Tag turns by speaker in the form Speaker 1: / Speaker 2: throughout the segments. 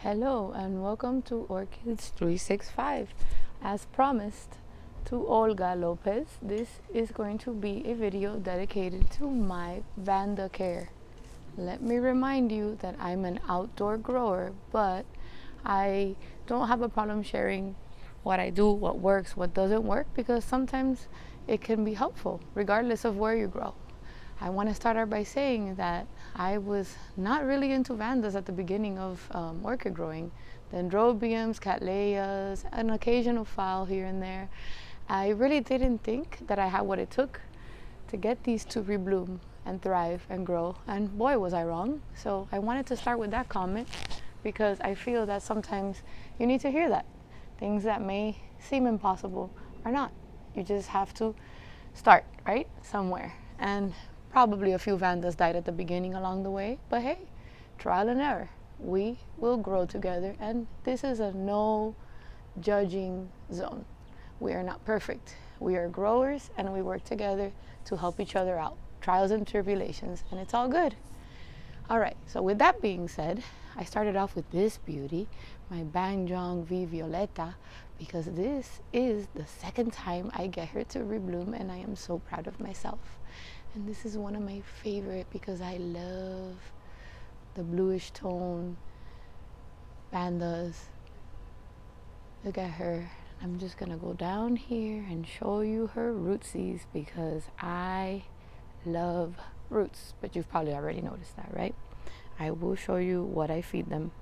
Speaker 1: Hello and welcome to Orchids 365. As promised to Olga Lopez, this is going to be a video dedicated to my Vanda Care. Let me remind you that I'm an outdoor grower, but I don't have a problem sharing what I do, what works, what doesn't work, because sometimes it can be helpful regardless of where you grow. I want to start out by saying that I was not really into Vandas at the beginning of orchid growing. Dendrobiums, Cattleyas, an occasional phal here and there. I really didn't think that I had what it took to get these to rebloom and thrive and grow. And boy, was I wrong. So I wanted to start with that comment because I feel that sometimes you need to hear that. Things that may seem impossible are not. You just have to start, right? Somewhere. And probably a few Vandas died at the beginning along the way, but hey, trial and error. We will grow together, and this is a no judging zone. We are not perfect. We are growers, and we work together to help each other out. Trials and tribulations, and it's all good. All right, so with that being said, I started off with this beauty, my Banjong V Violeta, because this is the second time I get her to rebloom, and I am so proud of myself. And this is one of my favorite because I love the bluish tone Vandas. Look at her. I'm just gonna go down here and show you her rootsies because I love roots, but you've probably already noticed that, right? I will show you what I feed them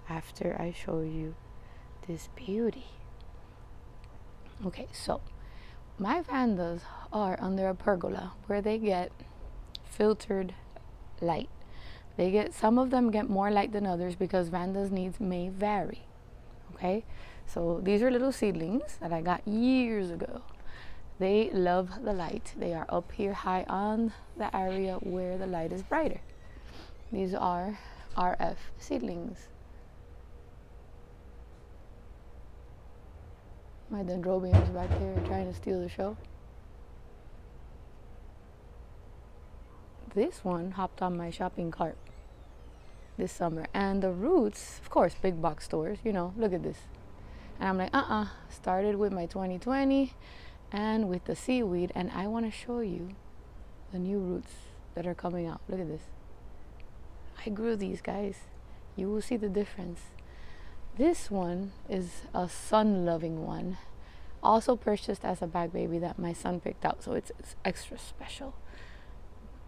Speaker 1: after I show you this beauty. Okay, so my Vandas are under a pergola where they get filtered light. Some of them get more light than others because Vandas' needs may vary. Okay, so these are little seedlings that I got years ago. They love the light. They are up here high on the area where the light is brighter. These are RF seedlings. My dendrobiums back there trying to steal the show. This one hopped on my shopping cart this summer. And the roots, of course, big box stores, look at this. And I'm like, started with my 2020 and with the seaweed. And I want to show you the new roots that are coming out. Look at this. I grew these, guys. You will see the difference. This one is a sun-loving one, also purchased as a bag baby that my son picked out, so it's extra special.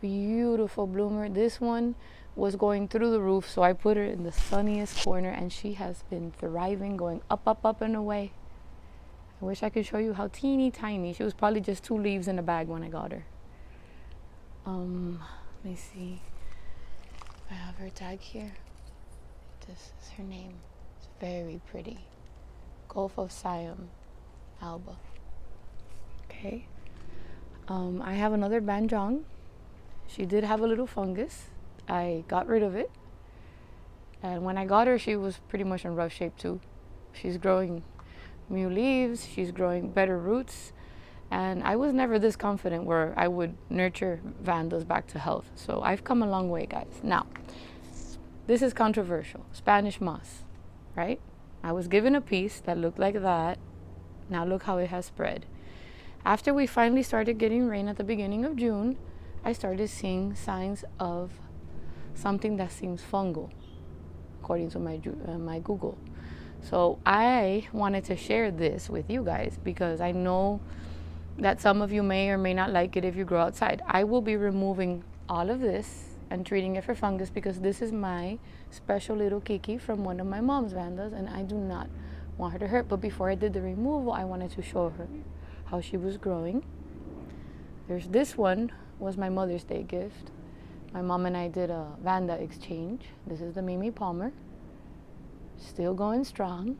Speaker 1: Beautiful bloomer. This one was going through the roof, so I put her in the sunniest corner, and she has been thriving, going up, up, up, and away. I wish I could show you how teeny tiny. She was probably just 2 leaves in a bag when I got her. Let me see. I have her tag here. This is her name. Very pretty. Gulf of Siam, Alba. Okay. I have another Banjong. She did have a little fungus. I got rid of it. And when I got her, she was pretty much in rough shape too. She's growing new leaves. She's growing better roots. And I was never this confident where I would nurture Vandas back to health. So I've come a long way, guys. Now, this is controversial. Spanish moss. Right? I was given a piece that looked like that. Now look how it has spread. After we finally started getting rain at the beginning of June, I started seeing signs of something that seems fungal, according to my Google. So I wanted to share this with you guys because I know that some of you may or may not like it if you grow outside. I will be removing all of this and treating it for fungus because this is my special little Kiki from one of my mom's Vandas, and I do not want her to hurt. But before I did the removal, I wanted to show her how she was growing. There's this one, was my Mother's Day gift. My mom and I did a Vanda exchange. This is the Mimi Palmer. Still going strong.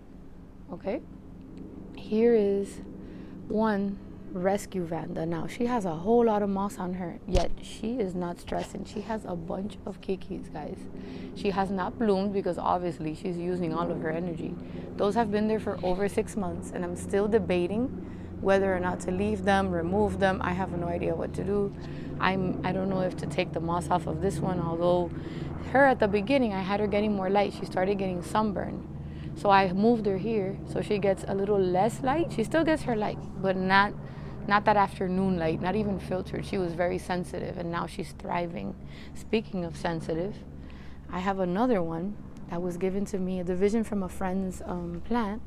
Speaker 1: Okay. Here is one rescue Vanda. Now she has a whole lot of moss on her, yet she is not stressing. She has a bunch of kikis, guys. She has not bloomed because obviously she's using all of her energy. Those have been there for over 6 months, and I'm still debating whether or not to leave them, remove them. I have no idea what to do. I don't know if to take the moss off of this one, although her at the beginning, I had her getting more light. She started getting sunburn. So I moved her here so she gets a little less light. She still gets her light, but not that afternoon light, not even filtered. She was very sensitive, and now she's thriving. Speaking of sensitive, I have another one that was given to me, a division from a friend's plant.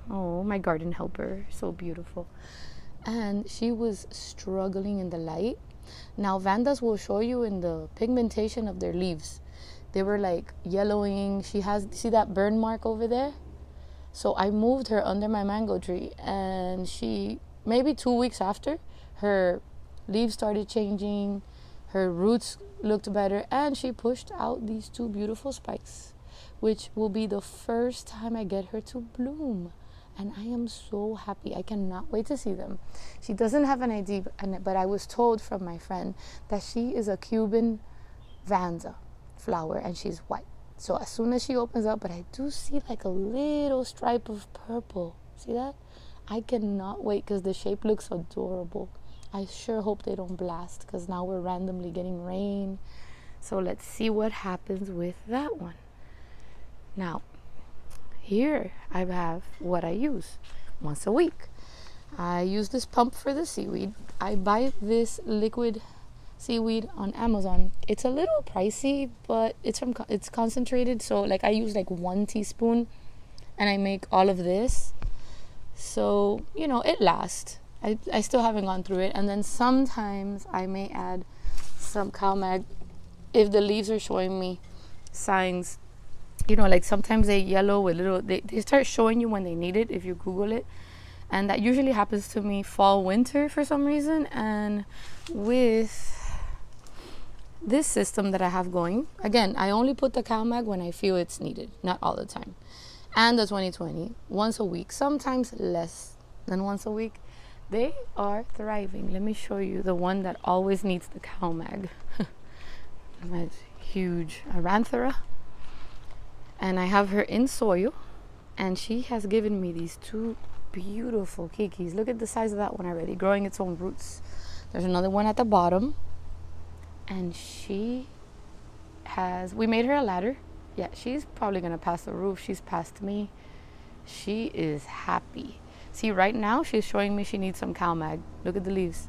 Speaker 1: Oh, my garden helper, so beautiful. And she was struggling in the light. Now, Vandas will show you in the pigmentation of their leaves. They were like yellowing. She has, see that burn mark over there? So I moved her under my mango tree, and she, maybe 2 weeks after, her leaves started changing, her roots looked better, and she pushed out these 2 beautiful spikes, which will be the first time I get her to bloom. And I am so happy. I cannot wait to see them. She doesn't have an ID, but I was told from my friend that she is a Cuban Vanda flower, and she's white. So as soon as she opens up, but I do see like a little stripe of purple. See that? I cannot wait because the shape looks adorable. I sure hope they don't blast, because now we're randomly getting rain. So let's see what happens with that one. Now, here I have what I use once a week. I use this pump for the seaweed. I buy this liquid seaweed on Amazon. It's a little pricey, but it's concentrated. So like I use like 1 teaspoon, and I make all of this. So, you know, it lasts. I still haven't gone through it. And then sometimes I may add some CalMag if the leaves are showing me signs. You know, like sometimes they yellow with little, they start showing you when they need it if you Google it. And that usually happens to me fall, winter for some reason. And with this system that I have going, again, I only put the CalMag when I feel it's needed, not all the time. And the 2020, once a week, sometimes less than once a week. They are thriving. Let me show you the one that always needs the CalMag. That's huge Aranthera. And I have her in soil, and she has given me these 2 beautiful kikis. Look at the size of that one already, growing its own roots. There's another one at the bottom, and she has, we made her a ladder. Yeah, she's probably gonna pass the roof. She's passed me. She is happy. See, right now she's showing me she needs some CalMag. Look at the leaves.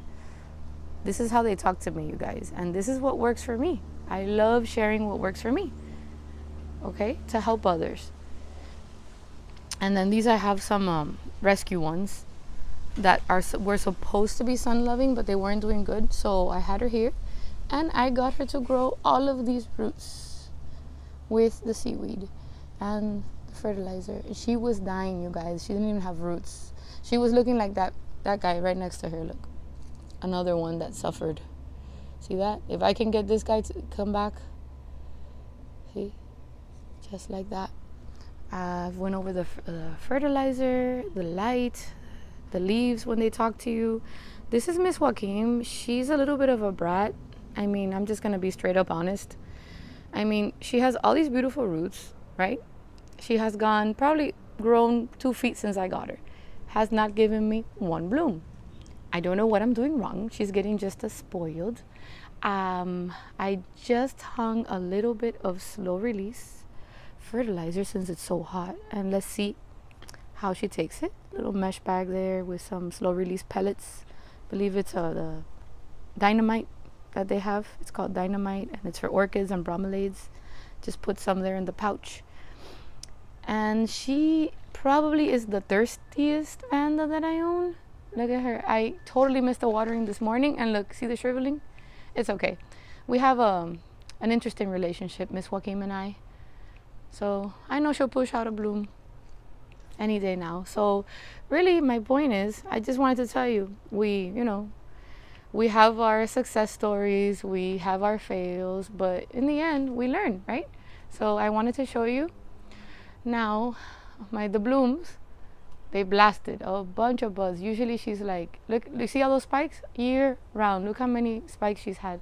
Speaker 1: This is how they talk to me, you guys, and this is what works for me. I love sharing what works for me. Okay, to help others. And then these, I have some rescue ones that were supposed to be sun loving, but they weren't doing good. So I had her here, and I got her to grow all of these roots with the seaweed and the fertilizer. She was dying, you guys. She didn't even have roots. She was looking like that guy right next to her. Look, another one that suffered. See that? If I can get this guy to come back, see, just like that. I've went over the fertilizer, the light, the leaves when they talk to you. This is Miss Joaquin. She's a little bit of a brat. I mean, I'm just gonna be straight up honest. I mean, she has all these beautiful roots, right? She has probably grown 2 feet since I got her. Has not given me 1 bloom. I don't know what I'm doing wrong. She's getting just as spoiled. I just hung a little bit of slow release fertilizer since it's so hot, and let's see how she takes it. Little mesh bag there with some slow release pellets. I believe it's the dynamite that they have. It's called dynamite, and it's for orchids and bromeliads. Just put some there in the pouch. And she probably is the thirstiest Vanda that I own. Look at her. I totally missed the watering this morning, and look, see the shriveling? It's okay. We have an interesting relationship, Miss Joaquin and I. So I know she'll push out a bloom any day now. So really, my point is, I just wanted to tell you, we have our success stories, we have our fails, but in the end, we learn, right? So I wanted to show you. Now, the blooms, they blasted a bunch of buds. Usually she's like, look, you see all those spikes? Year round. Look how many spikes she's had.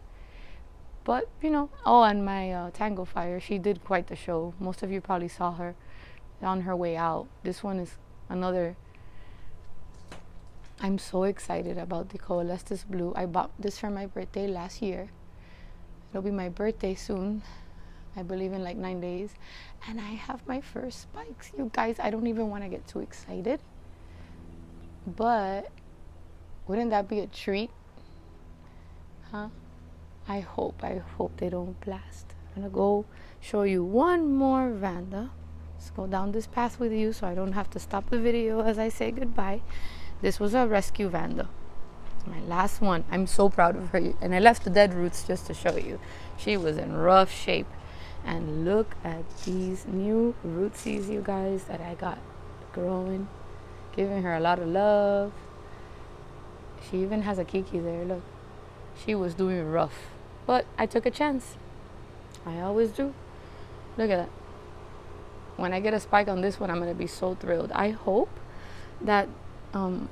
Speaker 1: But, oh, and my Tango Fire, she did quite the show. Most of you probably saw her on her way out. This one is another I'm so excited about the Coalescence Blue. I bought this for my birthday last year. It'll be my birthday soon. I believe in like 9 days. And I have my first spikes. You guys, I don't even want to get too excited. But wouldn't that be a treat? Huh? I hope they don't blast. I'm gonna go show you one more Vanda. Let's go down this path with you so I don't have to stop the video as I say goodbye. This was a rescue Vanda. It's my last one. I'm so proud of her. And I left the dead roots just to show you. She was in rough shape. And look at these new rootsies, you guys, that I got growing. Giving her a lot of love. She even has a Kiki there, look. She was doing rough. But I took a chance. I always do. Look at that. When I get a spike on this one, I'm going to be so thrilled. I hope that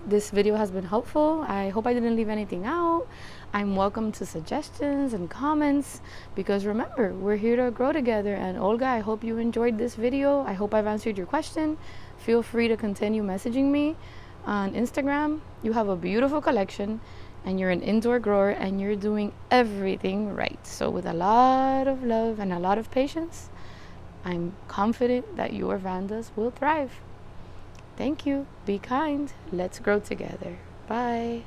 Speaker 1: this video has been helpful. I hope I didn't leave anything out. I'm welcome to suggestions and comments, because remember, we're here to grow together. And Olga, I hope you enjoyed this video. I hope I've answered your question. Feel free to continue messaging me on Instagram. You have a beautiful collection, and you're an indoor grower, and you're doing everything right. So with a lot of love and a lot of patience, I'm confident that your Vandas will thrive. Thank you. Be kind. Let's grow together. Bye.